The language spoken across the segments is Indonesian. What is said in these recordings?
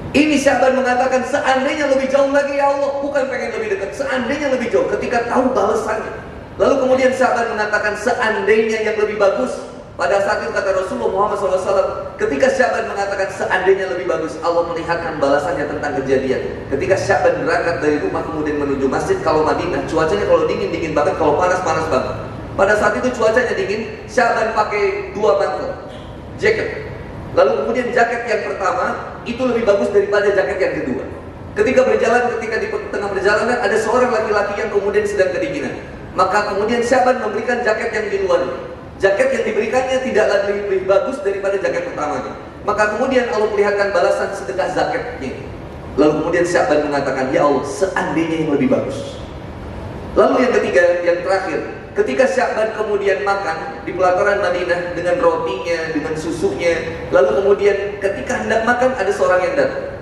Ini Sya'ban mengatakan, seandainya lebih jauh lagi ya Allah, bukan pengen lebih dekat, seandainya lebih jauh ketika tahu balasannya. Lalu kemudian Sya'ban mengatakan, seandainya yang lebih bagus. Pada saat itu kata Rasulullah Muhammad SAW, ketika Sya'ban mengatakan seandainya lebih bagus, Allah melihatkan balasannya tentang kejadian. Ketika Sya'ban berangkat dari rumah kemudian menuju masjid, kalau Madinah cuacanya kalau dingin, dingin banget, kalau panas, panas banget. Pada saat itu cuacanya dingin, Sya'ban pakai 2 mantel, jaket. Lalu kemudian jaket yang pertama itu lebih bagus daripada jaket yang kedua. Ketika di tengah perjalanan ada seorang laki-laki yang kemudian sedang kedinginan. Maka kemudian Sya'ban memberikan jaket yang di luar. Jaket yang diberikannya tidak lebih bagus daripada jaket pertamanya. Maka kemudian Allah perlihatkan balasan sedekah zakatnya. Lalu kemudian Sya'ban mengatakan, ya Allah, seandainya yang lebih bagus. Lalu yang ketiga, yang terakhir, ketika Sya'ban kemudian makan di pelataran Madinah dengan rotinya, dengan susunya. Lalu kemudian ketika hendak makan, ada seorang yang datang.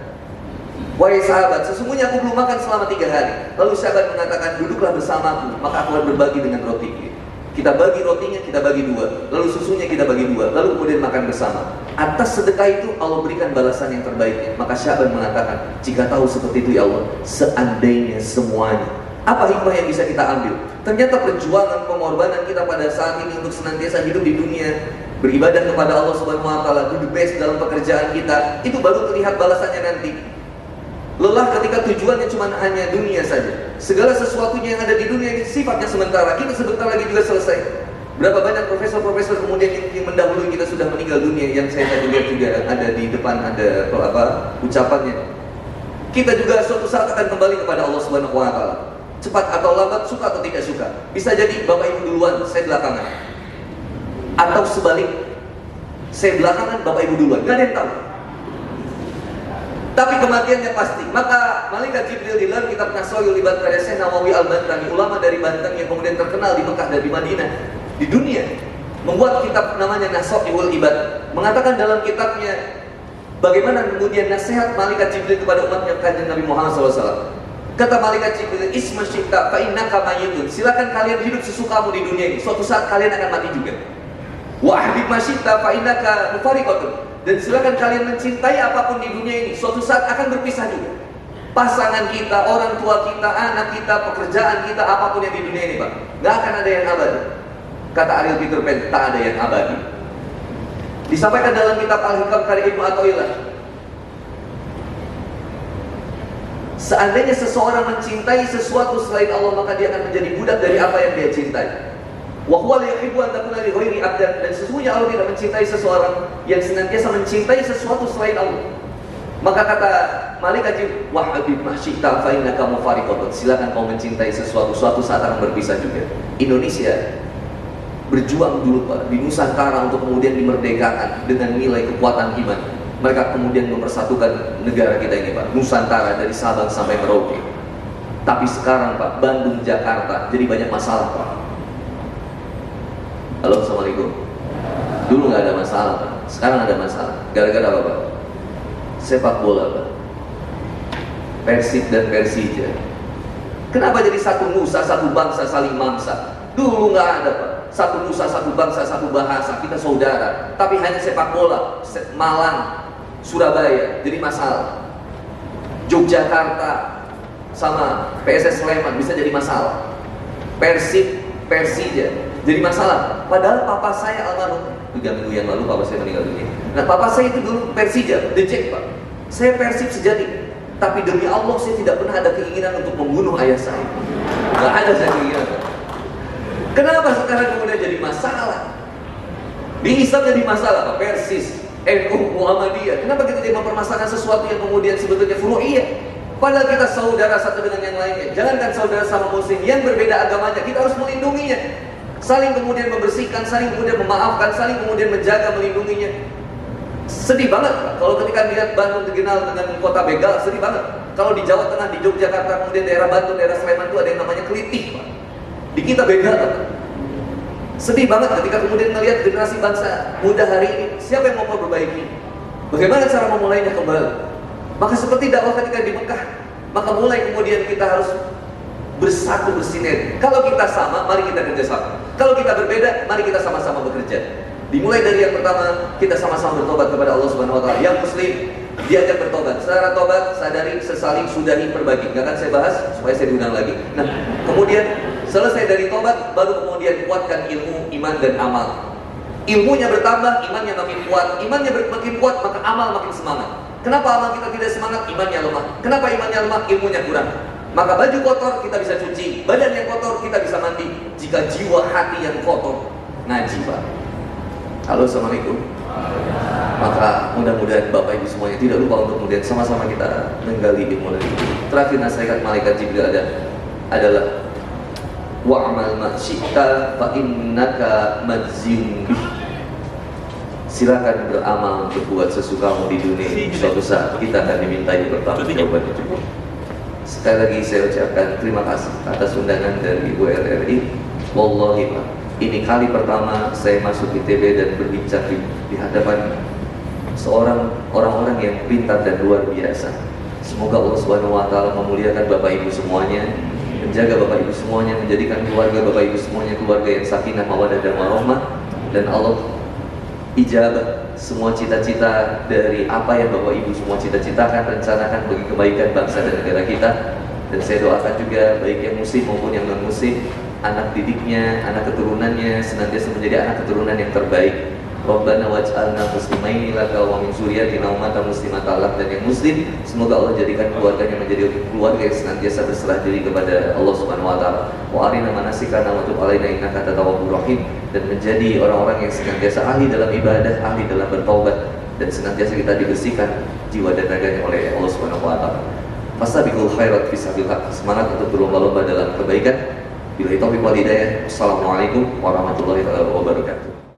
Wahai sahabat, sesungguhnya aku belum makan selama 3 hari. Lalu Sya'ban mengatakan, duduklah bersamaku, maka aku akan berbagi dengan rotinya. Kita bagi rotinya, kita bagi 2. Lalu susunya kita bagi 2. Lalu kemudian makan bersama. Atas sedekah itu Allah berikan balasan yang terbaiknya. Maka Sya'ban mengatakan, jika tahu seperti itu ya Allah, seandainya semuanya. Apa hikmah yang bisa kita ambil? Ternyata perjuangan, pengorbanan kita pada saat ini untuk senantiasa hidup di dunia, beribadah kepada Allah Subhanahu wa taala, do the best dalam pekerjaan kita, itu baru terlihat balasannya nanti. Lelah ketika tujuannya cuma hanya dunia saja. Segala sesuatunya yang ada di dunia ini sifatnya sementara. Kita sebentar lagi juga selesai. Berapa banyak profesor-profesor kemudian yang mendahului kita sudah meninggal dunia. Yang saya tadi lihat juga ada di depan, ada ucapannya. Kita juga suatu saat akan kembali kepada Allah Subhanahu wa taala. Cepat atau lambat, suka atau tidak suka. Bisa jadi Bapak Ibu duluan, saya belakangan. Atau sebalik, saya belakangan, Bapak Ibu duluan. Gak ada yang tahu. Tapi kematiannya pasti. Maka Malaikat Jibril di dalam kitab Nasaul Ibad karya Syekh Nawawi Al-Bantani, ulama dari Banten yang kemudian terkenal di Mekah dan di Madinah, di dunia, membuat kitab namanya Nasaul Ibad, mengatakan dalam kitabnya bagaimana kemudian nasihat Malaikat Jibril kepada umatnya kanjeng Nabi Muhammad SAW. Kata Malaikat Jibril, isma syi'ta fa innaka mayyitun. Silakan kalian hidup sesukamu di dunia ini. Suatu saat kalian akan mati juga. Wa ahbib ma syi'ta fa innaka mufariqatun. Dan silakan kalian mencintai apapun di dunia ini, suatu saat akan berpisah juga. Pasangan kita, orang tua kita, anak kita, pekerjaan kita, apapun yang di dunia ini, Pak, gak akan ada yang abadi. Kata Ariel Peter Pan, tak ada yang abadi. Disampaikan dalam kitab Al-Hikam karya Ibnu Athaillah, seandainya seseorang mencintai sesuatu selain Allah, maka dia akan menjadi budak dari apa yang dia cintai. Wa huwa la yuhibbu an takuna li ghairi abdan. Dan sesungguhnya Allah tidak mencintai seseorang yang senantiasa mencintai sesuatu selain Allah. Maka kata Malaikat Jibril, wa habib ma syi'ta fa innaka mufariqatun. Silakan kau mencintai sesuatu, suatu saat akan berpisah juga. Indonesia berjuang dulu, Pak, di Nusantara untuk kemudian dimerdekakan dengan nilai kekuatan iman. Mereka kemudian mempersatukan negara kita ini, Pak, Nusantara dari Sabang sampai Merauke. Tapi sekarang, Pak, Bandung, Jakarta jadi banyak masalah, Pak. Halo, assalamualaikum. Dulu nggak ada masalah, Pak. Sekarang ada masalah. Gara-gara apa, Pak? Sepak bola, Pak. Persib dan Persija. Kenapa jadi satu nusa, satu bangsa, saling mangsa? Dulu nggak ada, Pak. Satu nusa, satu bangsa, satu bahasa. Kita saudara. Tapi hanya sepak bola. Malang, Surabaya jadi masalah. Yogyakarta sama PSS Sleman bisa jadi masalah. Persib, Persija jadi masalah. Padahal papa saya almarhum 3 minggu yang lalu papa saya meninggal dunia. Nah, papa saya itu dulu Persija, The Jack, Pak. Saya Persib sejati. Tapi demi Allah saya tidak pernah ada keinginan untuk membunuh ayah saya. Gak ada saya keinginan. Kenapa sekarang kemudian jadi masalah? Di Islam jadi masalah, Pak. Persis, NU, Muhammadiyah. Kenapa kita jadi mempermasalahkan sesuatu yang kemudian sebetulnya furu'iyah? Padahal kita saudara satu dengan yang lainnya. Jangankan saudara sama muslim yang berbeda agamanya, kita harus melindunginya. Saling kemudian membersihkan, saling kemudian memaafkan, saling kemudian menjaga, melindunginya. Sedih banget, Pak, kalau ketika lihat Bandung dikenal dengan kota begal, sedih banget. Kalau di Jawa Tengah, di Yogyakarta, kemudian daerah Bantul, daerah Sleman itu ada yang namanya kelitih, Pak. Di kita begal, Pak. Sedih banget ketika kemudian melihat generasi bangsa muda hari ini. Siapa yang mau memperbaiki? Bagaimana cara memulainya kembali? Maka seperti dakwah ketika di Mekah, maka mulai kemudian kita harus bersatu, bersinergi. Kalau kita sama, mari kita kerjasama. Kalau kita berbeda, mari kita sama-sama bekerja. Dimulai dari yang pertama, kita sama-sama bertobat kepada Allah Subhanahu wa taala. Yang muslim, diajak bertobat. Setelah tobat, sadari, sesali, sudahi, perbaiki. Gak akan saya bahas supaya saya diundang lagi. Nah, kemudian selesai dari tobat, baru kemudian kuatkan ilmu, iman dan amal. Ilmunya bertambah, imannya makin kuat. Imannya makin kuat, maka amal makin semangat. Kenapa amal kita tidak semangat? Imannya lemah. Kenapa imannya lemah? Ilmunya kurang. Maka baju kotor kita bisa cuci, badan yang kotor kita bisa mandi. Jika jiwa hati yang kotor, ngaji Pak. Halo, assalamualaikum. Maka mudah-mudahan Bapak Ibu semuanya tidak lupa untuk kemudian sama-sama kita menggali ilmu lagi. Terakhir nasihat malaikat Jibril adalah wa'amal ma syi'ta fa innaka madziyun bih. Silakan beramal, berbuat sesukamu di dunia. Suatu saat kita akan dimintai pertanggungjawaban itu. Sekali lagi saya ucapkan terima kasih atas undangan dari Ibu RRI. Wallahi Pak, ini kali pertama saya masuk ITB dan berbincang di hadapan orang-orang yang pintar dan luar biasa. Semoga Allah Subhanahu wa taala memuliakan Bapak Ibu semuanya, menjaga Bapak Ibu semuanya, menjadikan keluarga Bapak Ibu semuanya keluarga yang sakinah, mawaddah dan warahmah, dan Allah ijabah semua cita-cita dari apa yang Bapak Ibu semua cita-citakan, rencanakan bagi kebaikan bangsa dan negara kita. Dan saya doakan juga baik yang muslim maupun yang non muslim, anak didiknya, anak keturunannya senantiasa menjadi anak keturunan yang terbaik. Rabbana waj'alna muslimaini laka wa min dzurriyyatina ummatan muslimatan lak. Dan yang muslim semoga Allah jadikan keluarganya menjadi keluarga yang senantiasa berserah diri kepada Allah Subhanahu wa taala. Wa arina manasikana wa tub alaina innaka antat tawwabur rahim. Dan menjadi orang-orang yang senantiasa ahli dalam ibadah, ahli dalam bertaubat, dan senantiasa kita dibersihkan jiwa dan raganya oleh Allah Subhanahu wa taala. Fastabiqul khairat fisabilillah. Semangat untuk berlomba-lomba dalam kebaikan. Billahi taufiq wal hidayah. Wassalamualaikum warahmatullahi wabarakatuh.